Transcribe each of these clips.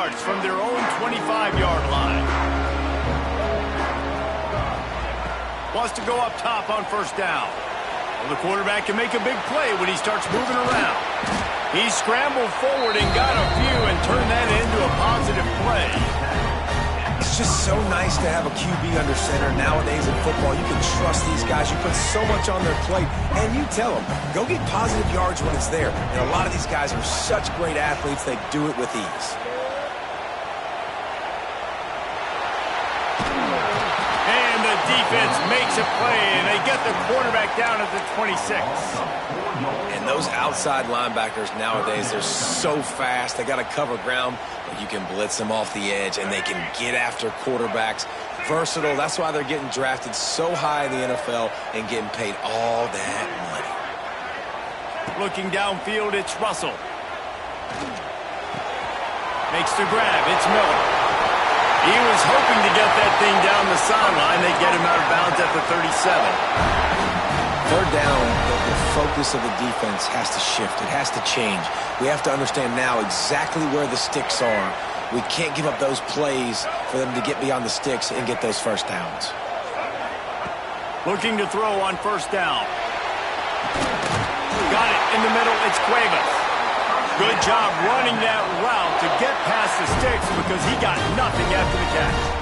yards from their own 25-yard line. Wants to go up top on first down. Well, the quarterback can make a big play when he starts moving around. He scrambled forward and got a few and turned that into a positive play. It's just so nice to have a QB under center. Nowadays in football, you can trust these guys. You put so much on their plate, and you tell them, go get positive yards when it's there. And a lot of these guys are such great athletes, they do it with ease. And the defense makes a play, and they get the quarterback down at the 26. And those outside linebackers nowadays, they're so fast. They got to cover ground, but you can blitz them off the edge, and they can get after quarterbacks. Versatile. That's why they're getting drafted so high in the NFL and getting paid all that money. Looking downfield, it's Russell. Makes the grab. It's Miller. He was hoping to get that thing down the sideline. They get him out of bounds at the 37. Third down, the focus of the defense has to shift. It has to change. We have to understand now exactly where the sticks are. We can't give up those plays for them to get beyond the sticks and get those first downs. Looking to throw on first down. Got it in the middle. It's Cuevas. Good job running that route to get past the sticks because he got nothing after the catch.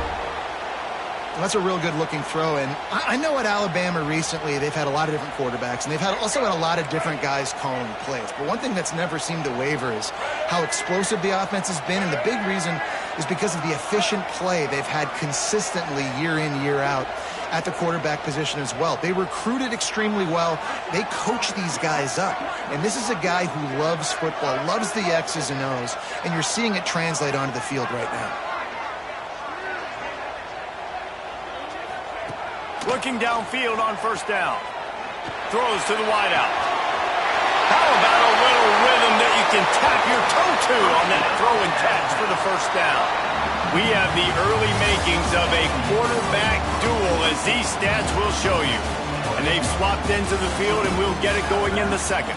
That's a real good-looking throw, and I know at Alabama recently they've had a lot of different quarterbacks, and they've also had a lot of different guys calling plays. But one thing that's never seemed to waver is how explosive the offense has been, and the big reason is because of the efficient play they've had consistently year in, year out at the quarterback position as well. They recruited extremely well. They coach these guys up, and this is a guy who loves football, loves the X's and O's, and you're seeing it translate onto the field right now. Looking downfield on first down. Throws to the wideout. How about a little rhythm that you can tap your toe to on that throw and catch for the first down? We have the early makings of a quarterback duel, as these stats will show you. And they've swapped into the field, and we'll get it going in the second.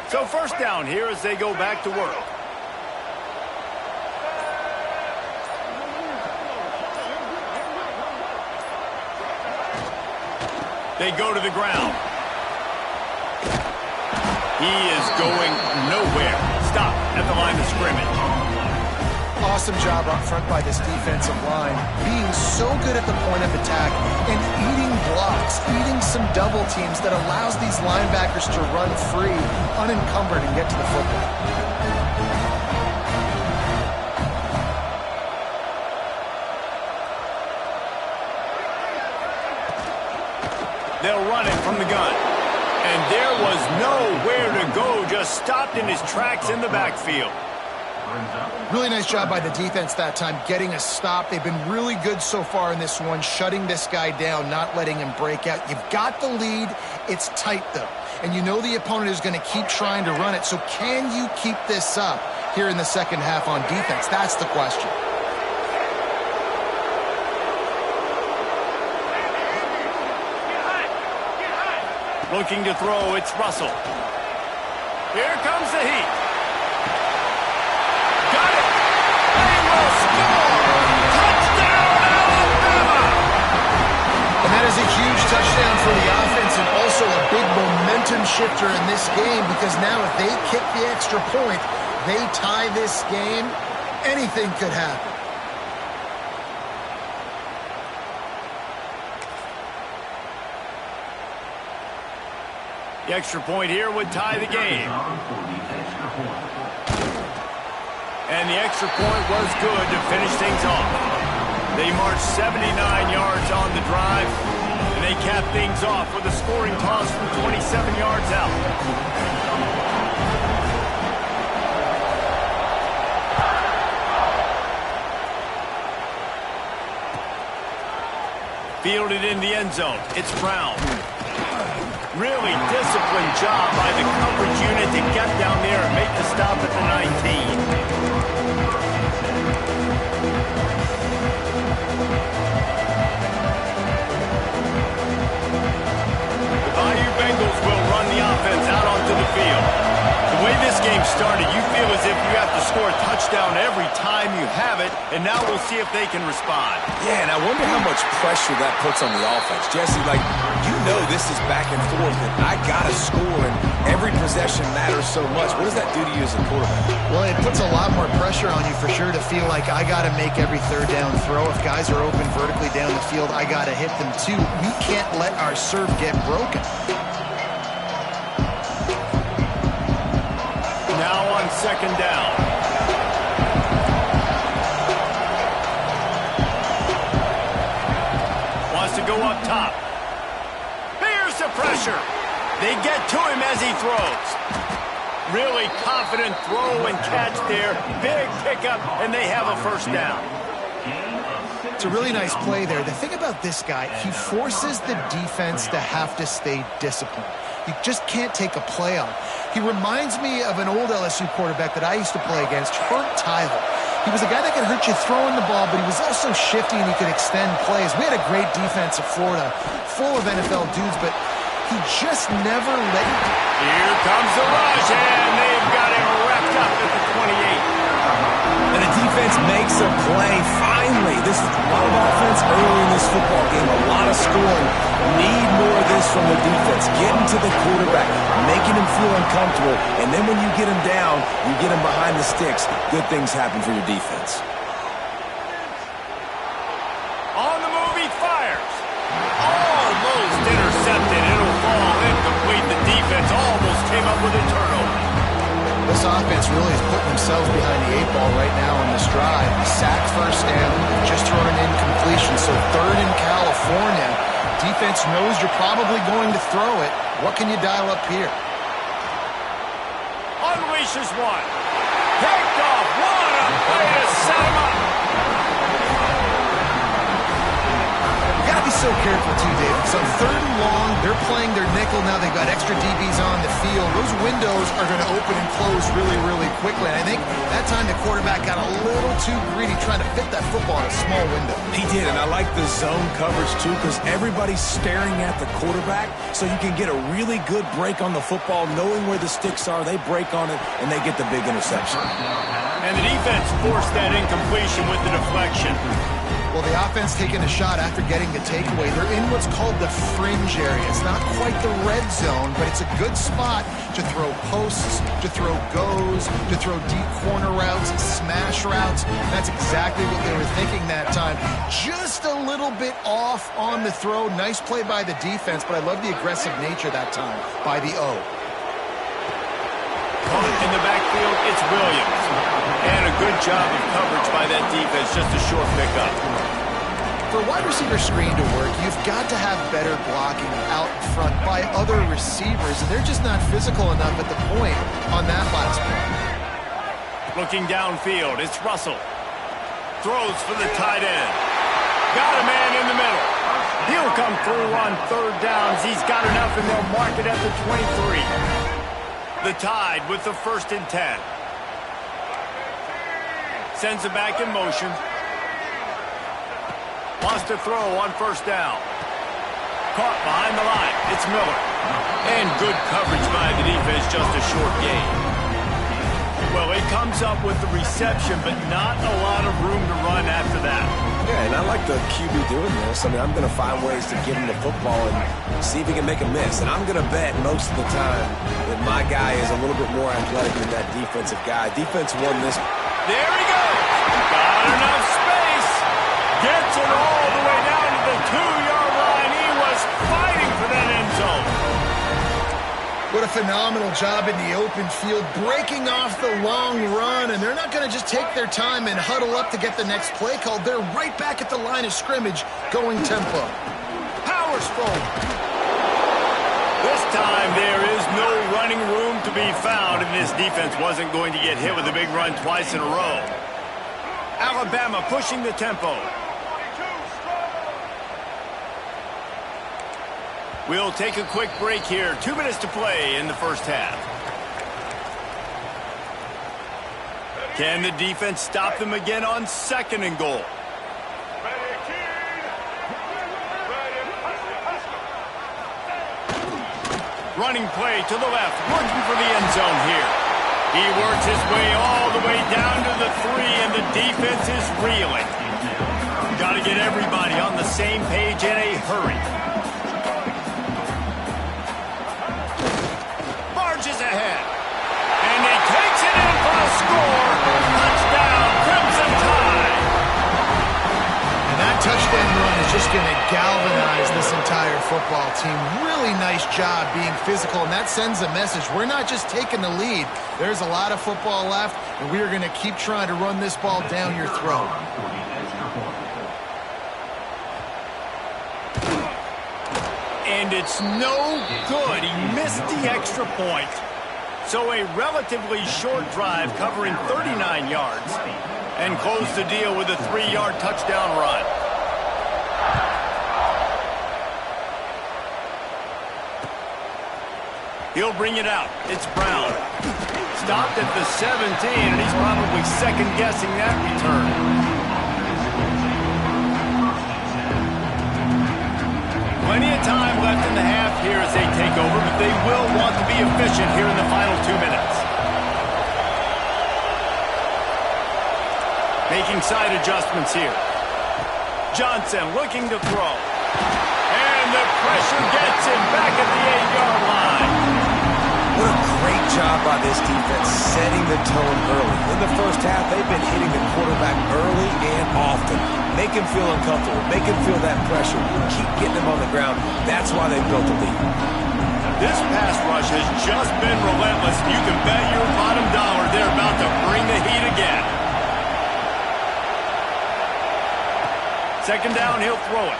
So first down here as they go back to work. They go to the ground. He is going nowhere. Stop at the line of scrimmage. Awesome job up front by this defensive line, being so good at the point of attack and eating blocks, eating some double teams that allows these linebackers to run free, unencumbered, and get to the football. They'll run it from the gun. And there was nowhere to go, just stopped in his tracks in the backfield. Really nice job by the defense that time, getting a stop. They've been really good so far in this one, shutting this guy down, not letting him break out. You've got the lead. It's tight, though. And you know the opponent is going to keep trying to run it. So can you keep this up here in the second half on defense? That's the question. Looking to throw, it's Russell. Here comes the heat. Got it. They will score. Touchdown, Alabama. And that is a huge touchdown for the offense and also a big momentum shifter in this game, because now if they kick the extra point, they tie this game, anything could happen. The extra point here would tie the game. And the extra point was good to finish things off. They marched 79 yards on the drive, and they capped things off with a scoring toss from 27 yards out. Fielded in the end zone. It's Brown. Really disciplined job by the coverage unit to get down there and make the stop at the 19. and now we'll see if they can respond. Yeah, and I wonder how much pressure that puts on the offense. Jesse, like, you know this is back and forth, and I got to score, and every possession matters so much. What does that do to you as a quarterback? Well, it puts a lot more pressure on you for sure to feel like I got to make every third down throw. If guys are open vertically down the field, I got to hit them too. We can't let our serve get broken. Now on second down. Wants to go up top. Here's the pressure. They get to him as he throws. Really confident throw and catch there. Big pickup, and they have a first down. It's a really nice play there. The thing about this guy, he forces the defense to have to stay disciplined. You just can't take a play off. He reminds me of an old LSU quarterback that I used to play against, Herb Tyler. He was a guy that could hurt you throwing the ball, but he was also shifty and he could extend plays. We had a great defense at Florida, full of NFL dudes, but he just never let it. Here comes the rush, and they've got him wrapped up at the 28. And the defense makes a play. Finally, this is a lot of offense early in this football game, a lot of scoring. Need more of this from the defense. Getting to the quarterback, making him feel uncomfortable, and then when you get him down, you get him behind the sticks. Good things happen for your defense. On the move, he fires. Almost intercepted. It'll fall incomplete. The defense almost came up with a turnover. This offense really is putting themselves behind the 8 ball right now on this drive. Sack first down, just thrown an incompletion. So third in California. Defense knows you're probably going to throw it. What can you dial up here? Unleashes one. Picked off. What a play to set him up. You got to be so careful too, David. So third and long, they're playing their nickel now. They've got extra DBs on the field. Those windows are going to open and close really, really quickly. And I think that time the quarterback got a little too greedy trying to fit that football in a small window. He did, and I like the zone coverage too because everybody's staring at the quarterback, so you can get a really good break on the football, knowing where the sticks are. They break on it, and they get the big interception. And the defense forced that incompletion with the deflection. Well, the offense taking a shot after getting the takeaway. They're in what's called the fringe area. It's not quite the red zone, but it's a good spot to throw posts, to throw goes, to throw deep corner routes, smash routes. That's exactly what they were thinking that time. Just a little bit off on the throw. Nice play by the defense, but I love the aggressive nature that time by the O. In the backfield, it's Williams. And a good job of coverage by that defense, just a short pickup. For a wide receiver screen to work, you've got to have better blocking out front by other receivers, and they're just not physical enough at the point on that last play. Looking downfield, it's Russell. Throws for the tight end. Got a man in the middle. He'll come through on third downs. He's got enough, and they'll mark it at the 23. The Tide with the 1st and 10. Sends it back in motion. Wants to throw on 1st down. Caught behind the line. It's Miller. And good coverage by the defense, just a short gain. Well, he comes up with the reception, but not a lot of room to run after that. Yeah, and I like the QB doing this. I mean, I'm going to find ways to give him the football and see if he can make a miss. And I'm going to bet most of the time that my guy is a little bit more athletic than that defensive guy. Defense won this. There he goes. Got enough space. Gets it all the way down to the 2-yard line. He was fighting for that end zone. What a phenomenal job in the open field, breaking off the long run, and they're not going to just take their time and huddle up to get the next play called. They're right back at the line of scrimmage, going tempo. Power stroke. This time there is no running room to be found, and this defense wasn't going to get hit with a big run twice in a row. Alabama pushing the tempo. We'll take a quick break here. 2 minutes to play in the first half. Can the defense stop them again on 2nd and goal? Running play to the left, working for the end zone here. He works his way all the way down to the 3, and the defense is reeling. Got to get everybody on the same page in a hurry. Barges ahead. And he takes it in for a score. Touchdown, Crimson Tide. And that touchdown run is just going to galvanize this entire football team. Really nice job being physical, and that sends a message. We're not just taking the lead. There's a lot of football left, and we are going to keep trying to run this ball down your throat. And it's no good. He missed the extra point. So a relatively short drive covering 39 yards and close the deal with a 3-yard touchdown run. He'll bring it out. It's Brown. Stopped at the 17, and he's probably second-guessing that return. Plenty of time left in the half here as they take over, but they will want to be efficient here in the final 2 minutes. Making side adjustments here. Johnson looking to throw. And the pressure gets him back at the 8-yard line. What a great job by this defense setting the tone early. In the first half, they've been hitting the quarterback early and often. Make him feel uncomfortable. Make him feel that pressure. Keep getting him on the ground. That's why they built the lead. This pass rush has just been relentless. You can bet your bottom dollar they're about to bring the heat again. Second down, he'll throw it.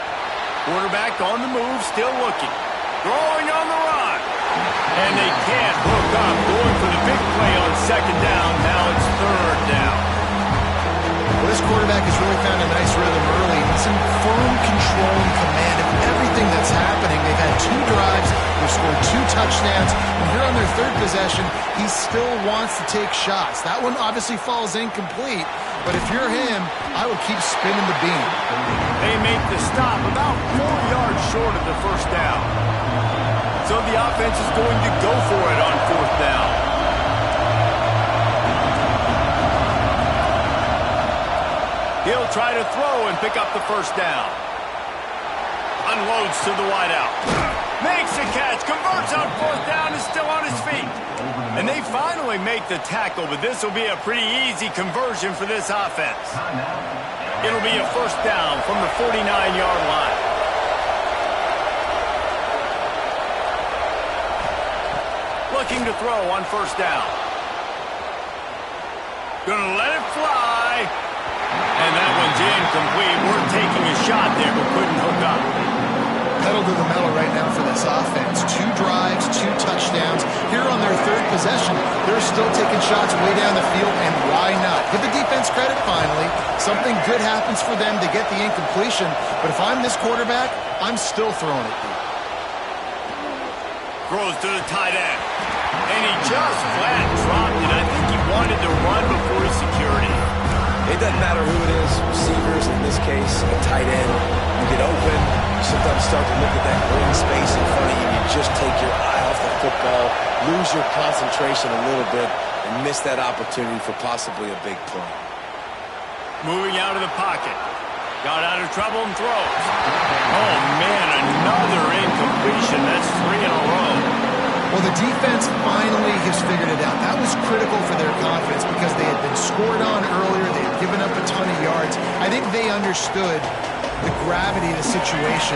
Quarterback on the move, still looking. Throwing on the run. And they can't hook up. Going for the big play on second down. Now it's third down. Well, this quarterback has really found a nice rhythm early. He's in firm control and command of everything that's happening. They've had 2 drives. They've scored 2 touchdowns. And here on their third possession, he still wants to take shots. That one obviously falls incomplete. But if you're him, I would keep spinning the beam. They make the stop about 4 yards short of the first down. So the offense is going to go for it on fourth down. He'll try to throw and pick up the first down. Unloads to the wideout. Makes a catch, converts on fourth down, is still on his feet. And they finally make the tackle, but this will be a pretty easy conversion for this offense. It'll be a first down from the 49-yard line. Looking to throw on first down. Gonna let it fly. And that one's incomplete. We're taking a shot there, but couldn't hook up. Pedal to the metal right now for this offense. 2 drives, 2 touchdowns. Here on their third possession, they're still taking shots way down the field, and why not? Give the defense credit finally. Something good happens for them to get the incompletion, but if I'm this quarterback, I'm still throwing it deep. Throws to the tight end. And he just flat dropped it. I think he wanted to run before he secured it. It doesn't matter who it is, receivers, in this case, a tight end. You get open, you sometimes start to look at that green space in front of you. You just take your eye off the football, lose your concentration a little bit, and miss that opportunity for possibly a big play. Moving out of the pocket. Got out of trouble and throws. Oh, man, another incompletion. That's 3 in a row. Well, the defense finally has figured it out. That was critical for their confidence because they had been scored on earlier. They had given up a ton of yards. I think they understood the gravity of the situation.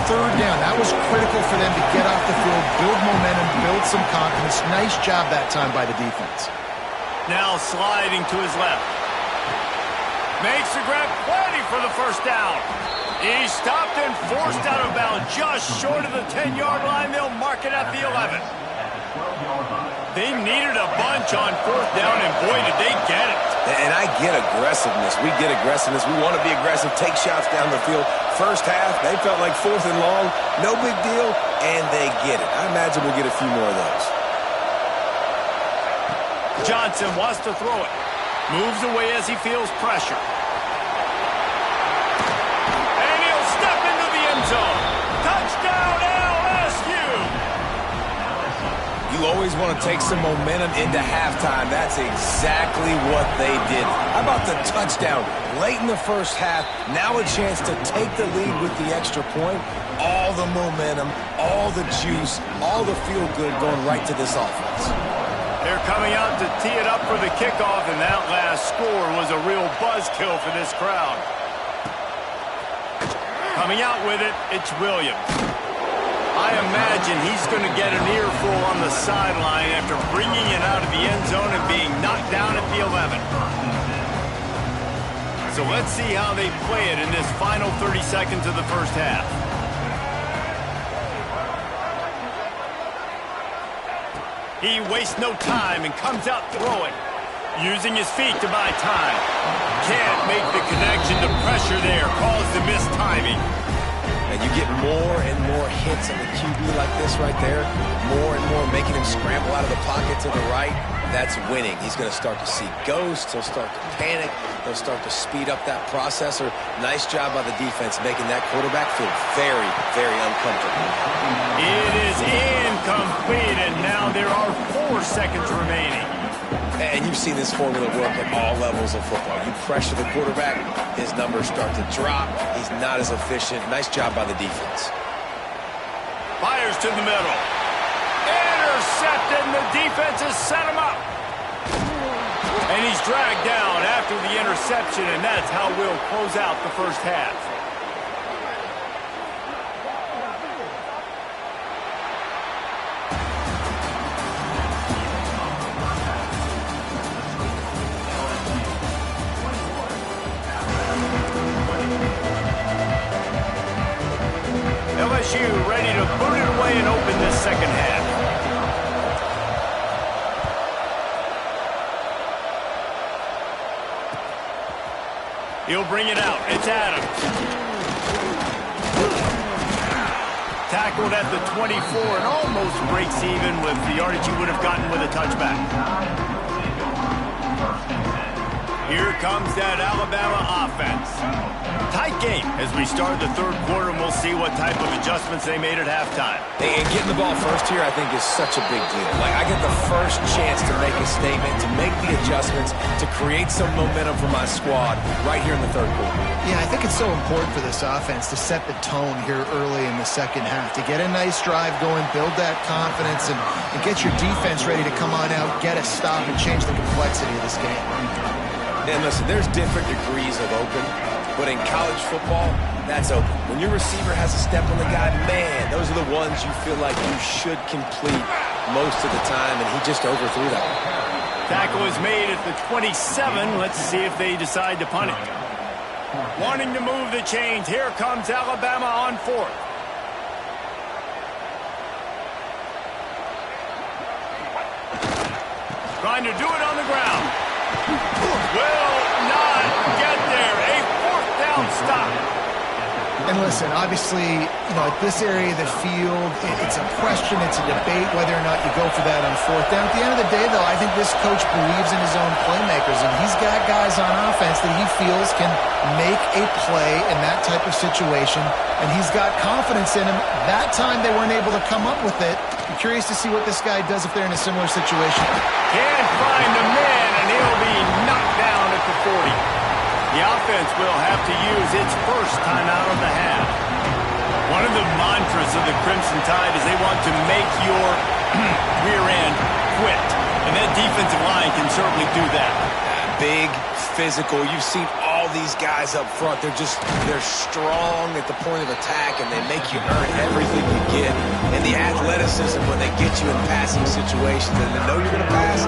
Third down, that was critical for them to get off the field, build momentum, build some confidence. Nice job that time by the defense. Now sliding to his left. Makes the grab, plenty for the first down. He stopped and forced out of bounds just short of the 10-yard line. They'll mark it at the 11. They needed a bunch on fourth down, and boy, did they get it. And I get aggressiveness. We get aggressiveness. We want to be aggressive, take shots down the field. First half, they felt like 4th and long. No big deal, and they get it. I imagine we'll get a few more of those. Johnson wants to throw it. Moves away as he feels pressure. And he'll step into the end zone. Touchdown, LSU! You always always want to take some momentum into halftime. That's exactly what they did. How about the touchdown late in the first half? Now a chance to take the lead with the extra point. All the momentum, all the juice, all the feel-good going right to this offense. They're coming out to tee it up for the kickoff, and that last score was a real buzzkill for this crowd. Coming out with it, it's Williams. I imagine he's going to get an earful on the sideline after bringing it out of the end zone and being knocked down at the 11. So let's see how they play it in this final 30 seconds of the first half. He wastes no time and comes out throwing, using his feet to buy time. Can't make the connection. The pressure there caused the missed timing. And you get more and more hits on the QB like this right there. More and more making him scramble out of the pocket to the right. That's winning. He's going to start to see ghosts. He'll start to panic. He'll start to speed up that processor. Nice job by the defense making that quarterback feel very, very uncomfortable. It is incomplete, and now there are 4 seconds remaining. And you've seen this formula work at all levels of football. You pressure the quarterback, his numbers start to drop. He's not as efficient. Nice job by the defense. Fires to the middle. Intercepted, and the defense has set him up. And he's dragged down after the interception, and that's how we'll close out the first half. LSU ready to boot it away and open this second half. He'll bring it out. It's Adams. Tackled at the 24 and almost breaks even with the yardage he would have gotten with a touchback. Here comes that Alabama offense. Tight game as we start the third quarter, and we'll see what type of adjustments they made at halftime. And getting the ball first here, I think, is such a big deal. Like, I get the first chance to make a statement, to make the adjustments, to create some momentum for my squad right here in the third quarter. Yeah, I think it's so important for this offense to set the tone here early in the second half, to get a nice drive going, build that confidence, and get your defense ready to come on out, get a stop, and change the complexity of this game. And listen, there's different degrees of open, but in college football, that's open. When your receiver has a step on the guy, man, those are the ones you feel like you should complete most of the time, and he just overthrew that one. Tackle is made at the 27. Let's see if they decide to punt it. Wanting to move the chains. Here comes Alabama on 4th. Trying to do it on the ground. Will not get there. A 4th down stop. And listen, obviously, at this area of the field, it's a question, it's a debate whether or not you go for that on 4th down. At the end of the day, though, I think this coach believes in his own playmakers, and he's got guys on offense that he feels can make a play in that type of situation, and he's got confidence in him. That time they weren't able to come up with it. I'm curious to see what this guy does if they're in a similar situation. Can't find the man, and he'll be knocked down at the 40. The offense will have to use its first timeout of the half. One of the mantras of the Crimson Tide is they want to make your rear end quit. And that defensive line can certainly do that. Big, physical. You've seen all these guys up front. They're strong at the point of attack, and they make you earn everything you get. And the athleticism when they get you in passing situations and they know you're going to pass,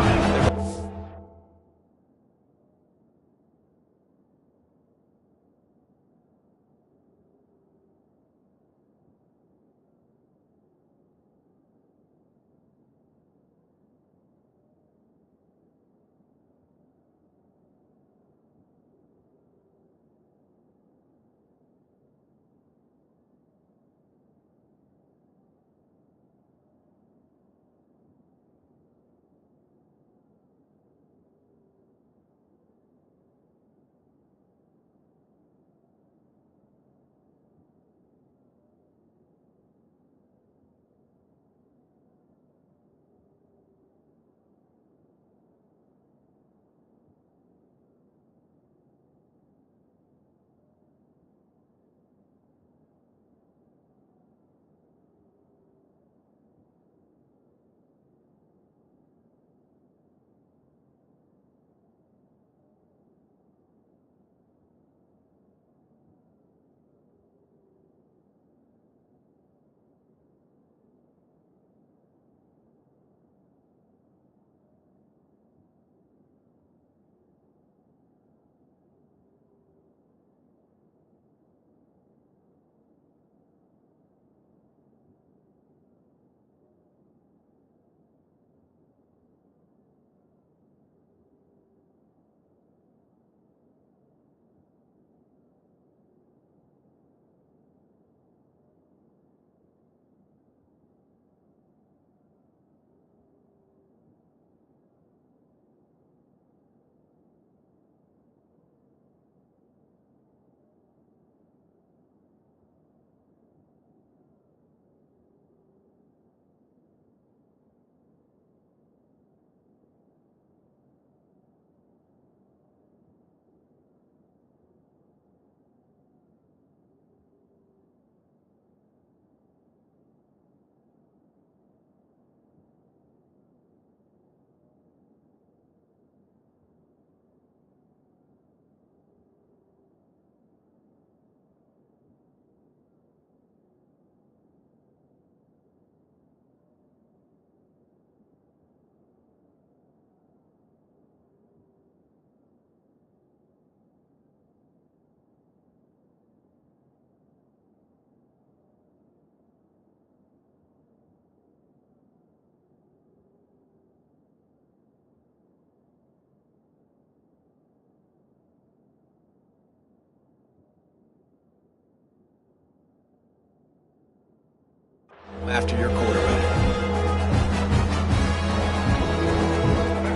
after your quarterback.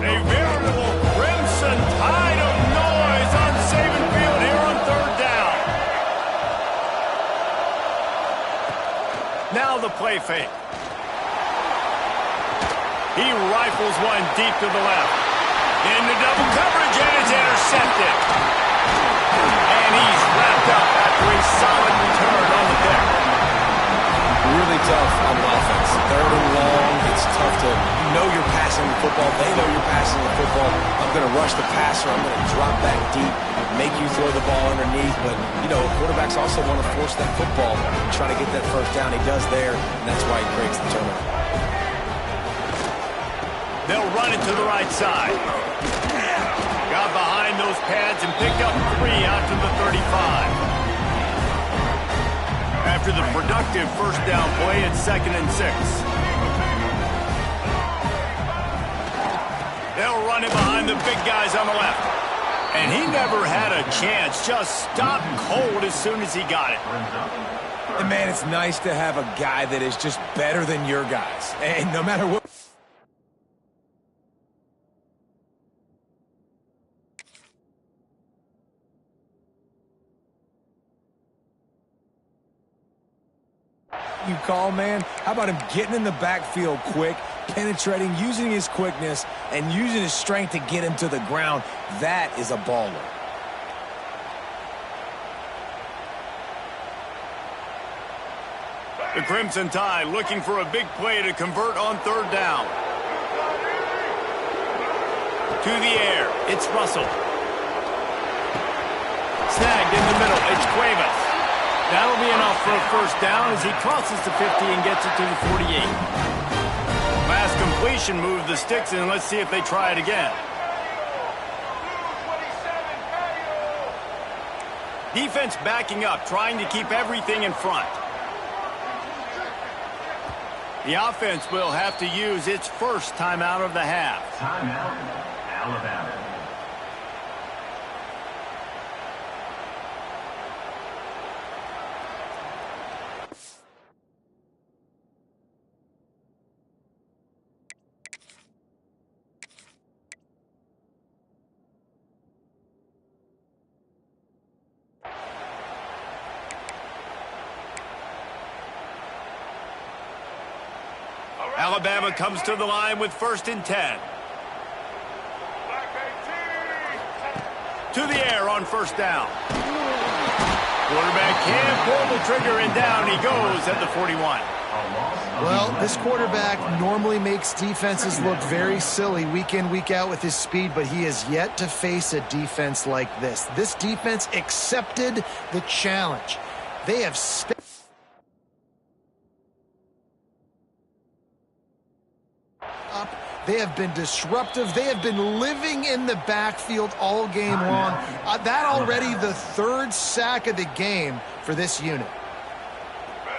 A veritable crimson tide of noise on Saban Field here on third down. Now the play fake. He rifles one deep to the left. Into double coverage, and it's intercepted. And he's wrapped up after a solid return on the deck. Really tough on offense. Third and long, it's tough to, you know you're passing the football. They know you're passing the football. I'm going to rush the passer. I'm going to drop back deep, make you throw the ball underneath. But, you know, quarterbacks also want to force that football and try to get that first down. He does there, and that's why he creates the turnover. They'll run it to the right side. Got behind those pads and picked up 3 out to the 35. After the productive first down play, it's 2nd and 6. They'll run it behind the big guys on the left. And he never had a chance. Just stopped cold as soon as he got it. And, man, it's nice to have a guy that is just better than your guys. And no matter what. You call, man? How about him getting in the backfield quick, penetrating, using his quickness, and using his strength to get him to the ground? That is a baller. The Crimson Tide looking for a big play to convert on third down. To the air, it's Russell. Snagged in the middle, it's Cuevas. That'll be enough for a first down as he crosses the 50 and gets it to the 48. Last completion moved the sticks in. Let's see if they try it again. Defense backing up, trying to keep everything in front. The offense will have to use its first timeout of the half. Timeout, Alabama. Alabama comes to the line with 1st and 10. To the air on first down. Quarterback can't pull the trigger, and down he goes at the 41. Well, this quarterback normally makes defenses look very silly week in, week out with his speed, but he has yet to face a defense like this. This defense accepted the challenge. They have They have been disruptive. They have been living in the backfield all game long. That already the 3rd sack of the game for this unit.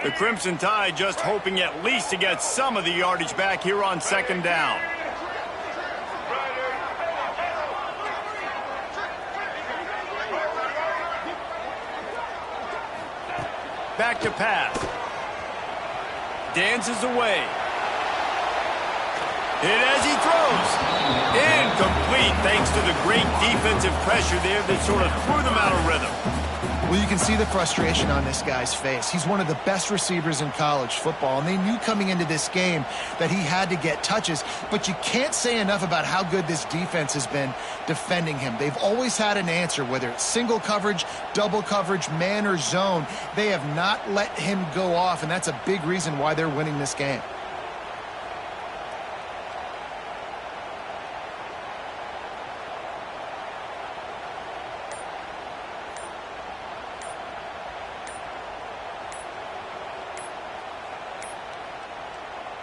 The Crimson Tide just hoping at least to get some of the yardage back here on 2nd down. Back to pass. Dances away. Hit as he throws. Incomplete thanks to the great defensive pressure there that sort of threw them out of rhythm. Well, you can see the frustration on this guy's face. He's one of the best receivers in college football, and they knew coming into this game that he had to get touches, but you can't say enough about how good this defense has been defending him. They've always had an answer, whether it's single coverage, double coverage, man or zone. They have not let him go off, and that's a big reason why they're winning this game.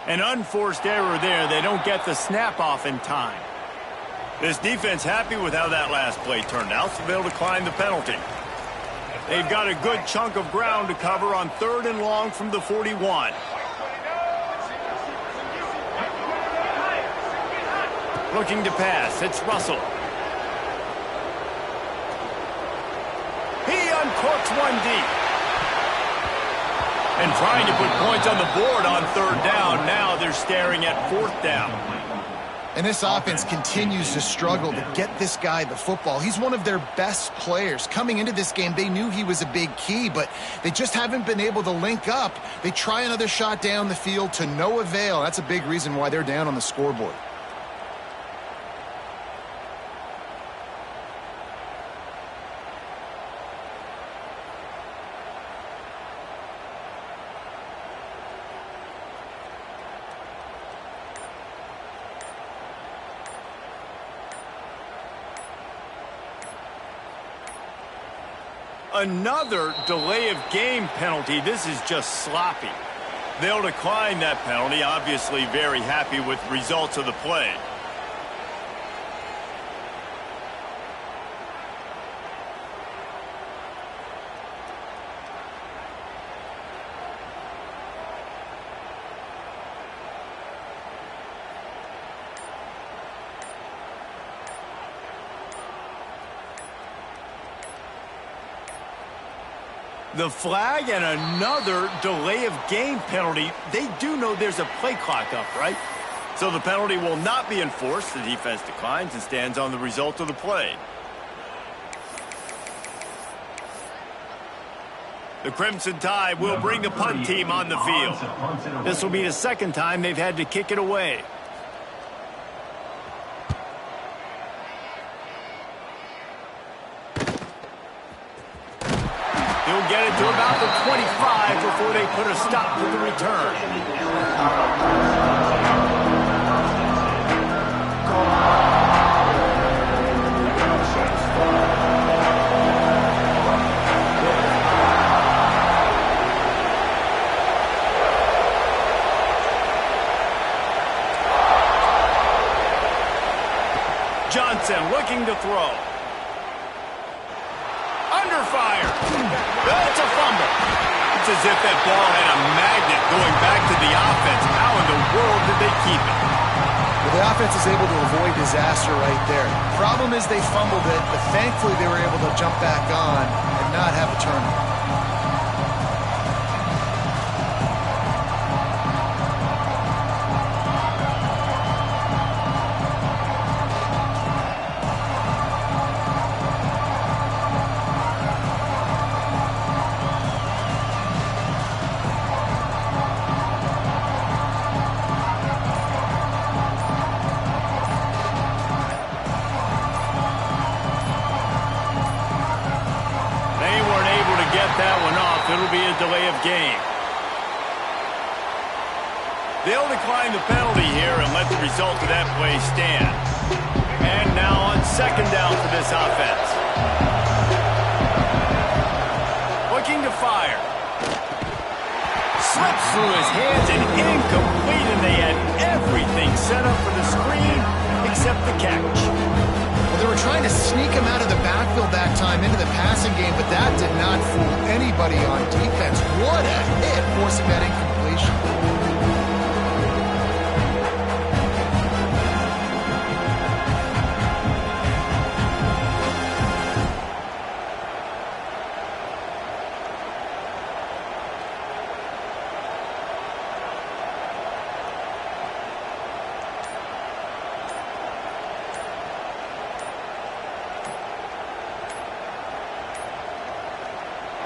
An unforced error there. They don't get the snap off in time. This defense happy with how that last play turned out, so they'll decline the penalty. They've got a good chunk of ground to cover on 3rd and long from the 41. Looking to pass. It's Russell. He uncorks one deep. And trying to put points on the board on third down. Now they're staring at fourth down. And this offense continues to struggle to get this guy the football. He's one of their best players. Coming into this game, they knew he was a big key, but they just haven't been able to link up. They try another shot down the field to no avail. That's a big reason why they're down on the scoreboard. Another delay of game penalty. This is just sloppy. They'll decline that penalty. Obviously very happy with the results of the play. The flag and another delay of game penalty. They do know there's a play clock up, right? So the penalty will not be enforced. The defense declines and stands on the result of the play. The Crimson Tide will bring the punt team on the field. This will be the second time they've had to kick it away. He'll get it to about the 25 before they put a stop to the return. Johnson looking to throw. Under fire. That's a fumble. It's as if that ball had a magnet going back to the offense. How in the world did they keep it? Well, the offense is able to avoid disaster right there. Problem is they fumbled it, but thankfully they were able to jump back on and not have a turnover. It'll be a delay of game. They'll decline the penalty here and let the result of that play stand. And now on second down for this offense. Looking to fire. Slips through his hands and incomplete, and they had everything set up for the screen except the catch. They were trying to sneak him out of the backfield that time into the passing game, but that did not fool anybody on defense. What a hit, forcing that incompletion.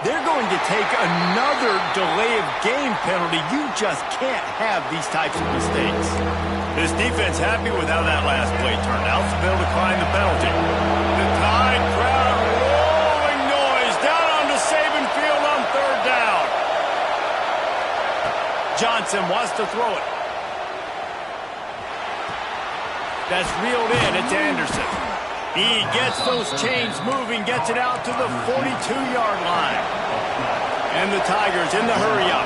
They're going to take another delay of game penalty. You just can't have these types of mistakes. This defense happy with how that last play turned out, so they'll decline the penalty. The Tide crowd rolling noise down onto Saban Field on third down. Johnson wants to throw it. That's reeled in. It's Anderson. He gets those chains moving, gets it out to the 42-yard line. And the Tigers in the hurry-up.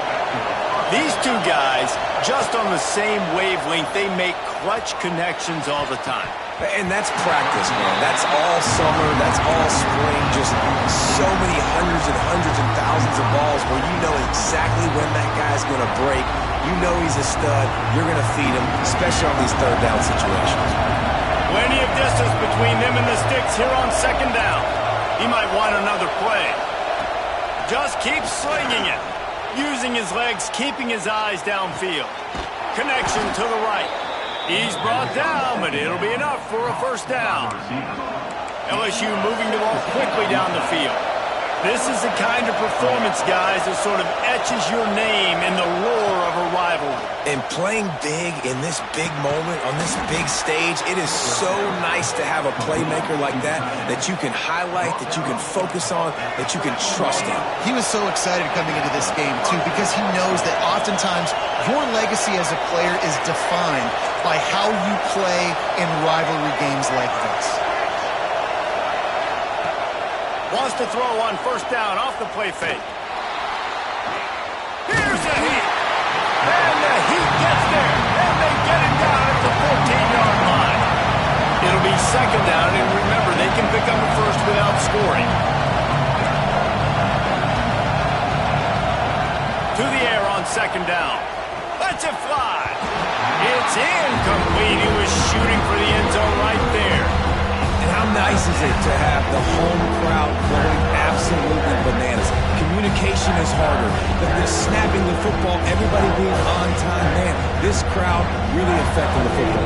These two guys, just on the same wavelength, they make clutch connections all the time. And that's practice, man. That's all summer. That's all spring. Just so many hundreds and thousands of balls where you know exactly when that guy's going to break. You know he's a stud. You're going to feed him, especially on these third down situations. Plenty of distance between them and the sticks here on second down. He might want another play. Just keep slinging it. Using his legs, keeping his eyes downfield. Connection to the right. He's brought down, but it'll be enough for a first down. LSU moving the ball quickly down the field. This is the kind of performance, guys, that sort of etches your name in the lore of a rivalry. And playing big in this big moment, on this big stage, it is so nice to have a playmaker like that you can highlight, that you can focus on, that you can trust in. He was so excited coming into this game, too, because he knows that oftentimes your legacy as a player is defined by how you play in rivalry games like this. Wants to throw on first down off the play fake. Here's the heat. And the heat gets there. And they get him down at the 14-yard line. It'll be second down, and remember, they can pick up a first without scoring. To the air on second down. Lets it fly. It's incomplete. He was shooting for the end zone right there. And how nice is it to have the home crowd going absolutely bananas? Communication is harder. The snapping the football, everybody being on time. Man, this crowd really affecting the football.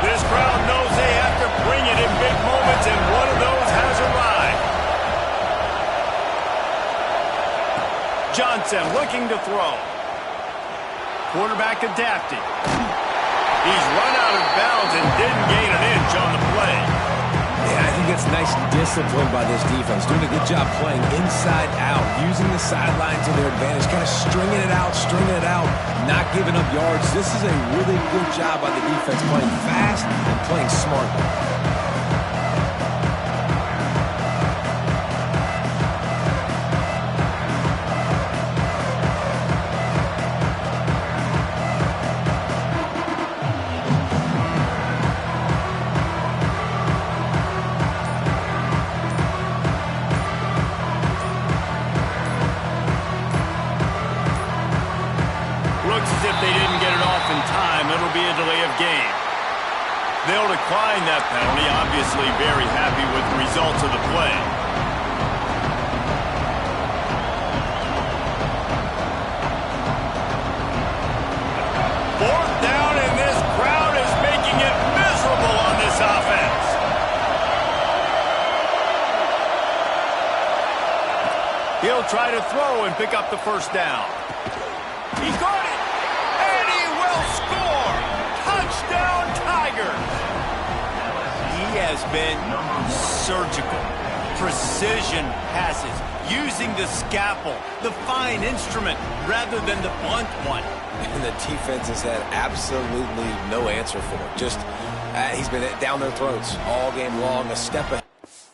This crowd knows they have to bring it in big moments, and one of those has arrived. Johnson looking to throw. Quarterback adapting. He's run out of bounds and didn't gain an inch on the play. Yeah, I think it's nice discipline by this defense. Doing a good job playing inside out, using the sideline to their advantage, kind of stringing it out, not giving up yards. This is a really good job by the defense, playing fast and playing smart. They didn't get it off in time. It'll be a delay of game. They'll decline that penalty, obviously very happy with the results of the play. Fourth down, and this crowd is making it miserable on this offense. He'll try to throw and pick up the first down. He got it. Touchdown, Tigers! He has been surgical. Precision passes, using the scalpel, the fine instrument, rather than the blunt one. And the defense has had absolutely no answer for it. Just, he's been down their throats all game long, a step ahead.